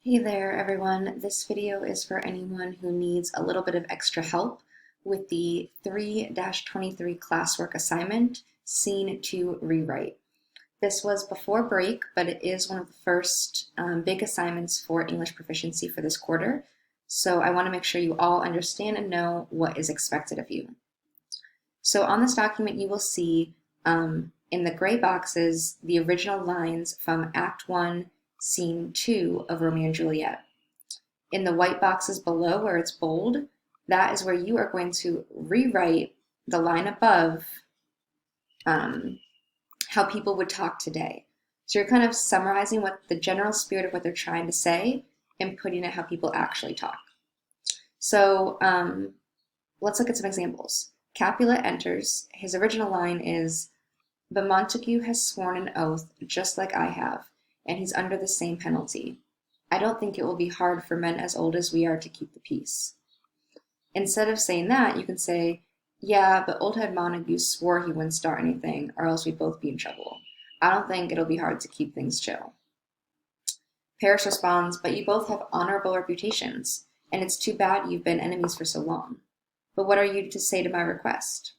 Hey there, everyone. This video is for anyone who needs a little bit of extra help with the 3-23 classwork assignment, Scene 2 Rewrite. This was before break, but it is one of the first big assignments for English proficiency for this quarter, so I want to make sure you all understand and know what is expected of you. So on this document, you will see in the gray boxes the original lines from Act 1, Scene 2 of Romeo and Juliet. In the white boxes below where it's bold, that is where you are going to rewrite the line above how people would talk today. So you're kind of summarizing what the general spirit of what they're trying to say and putting it how people actually talk. So let's look at some examples. Capulet enters. His original line is, "But Montague has sworn an oath just like I have, and he's under the same penalty. I don't think it will be hard for men as old as we are to keep the peace." Instead of saying that, you can say, "Yeah, but old head Montague swore he wouldn't start anything, or else we'd both be in trouble. I don't think it'll be hard to keep things chill." Paris responds, "But you both have honorable reputations, and it's too bad you've been enemies for so long. But what are you to say to my request?"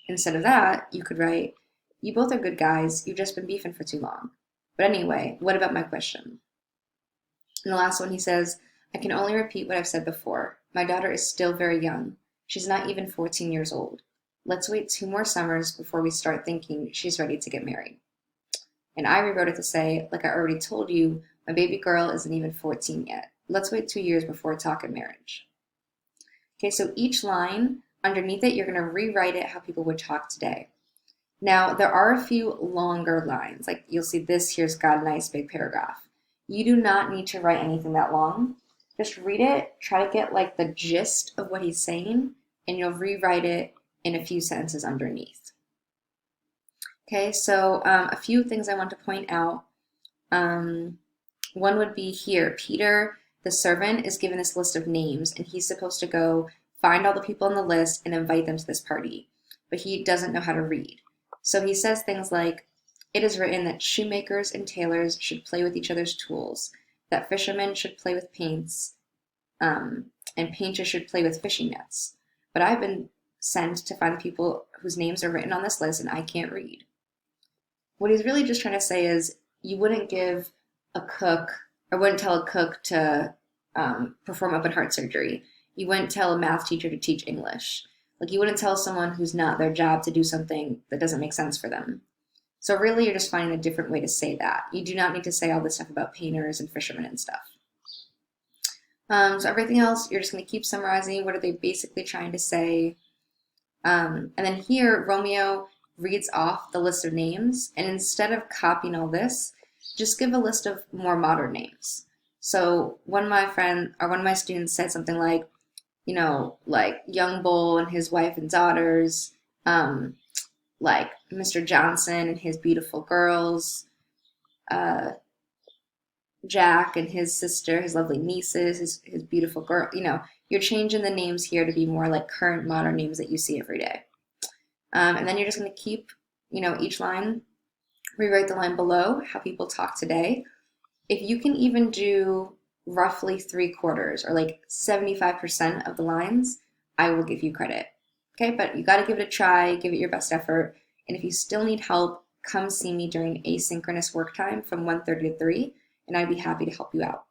Instead of that, you could write, "You both are good guys, you've just been beefing for too long. But anyway, what about my question?" And the last one, he says, "I can only repeat what I've said before. My daughter is still very young. She's not even 14 years old. Let's wait 2 more summers before we start thinking she's ready to get married." And I rewrote it to say, "Like I already told you, my baby girl isn't even 14 yet. Let's wait 2 years before talking marriage." Okay, so each line, underneath it, you're going to rewrite it how people would talk today. Now, there are a few longer lines, like you'll see this here's got a nice big paragraph. You do not need to write anything that long. Just read it, try to get like the gist of what he's saying, and you'll rewrite it in a few sentences underneath. Okay, so a few things I want to point out. One would be here, Peter, the servant, is given this list of names, and he's supposed to go find all the people on the list and invite them to this party, but he doesn't know how to read. So he says things like, "It is written that shoemakers and tailors should play with each other's tools, that fishermen should play with paints, and painters should play with fishing nets. But I've been sent to find the people whose names are written on this list, and I can't read." What he's really just trying to say is you wouldn't give a cook, or wouldn't tell a cook to perform open heart surgery. You wouldn't tell a math teacher to teach English. Like you wouldn't tell someone who's not their job to do something that doesn't make sense for them. So really you're just finding a different way to say that. You do not need to say all this stuff about painters and fishermen and stuff. So everything else, you're just going to keep summarizing. What are they basically trying to say? And then here, Romeo reads off the list of names, and instead of copying all this, just give a list of more modern names. So one of my students said something like, like Young Bull and his wife and daughters, like Mr. Johnson and his beautiful girls, Jack and his sister, his lovely nieces, his beautiful girl. You're changing the names here to be more like current modern names that you see every day. And then you're just going to keep, each line, rewrite the line below, how people talk today. If you can even do roughly 3/4 or like 75% of the lines, I will give you credit. Okay, but you got to give it a try, give it your best effort. And if you still need help, come see me during asynchronous work time from 1:30 to 3, and I'd be happy to help you out.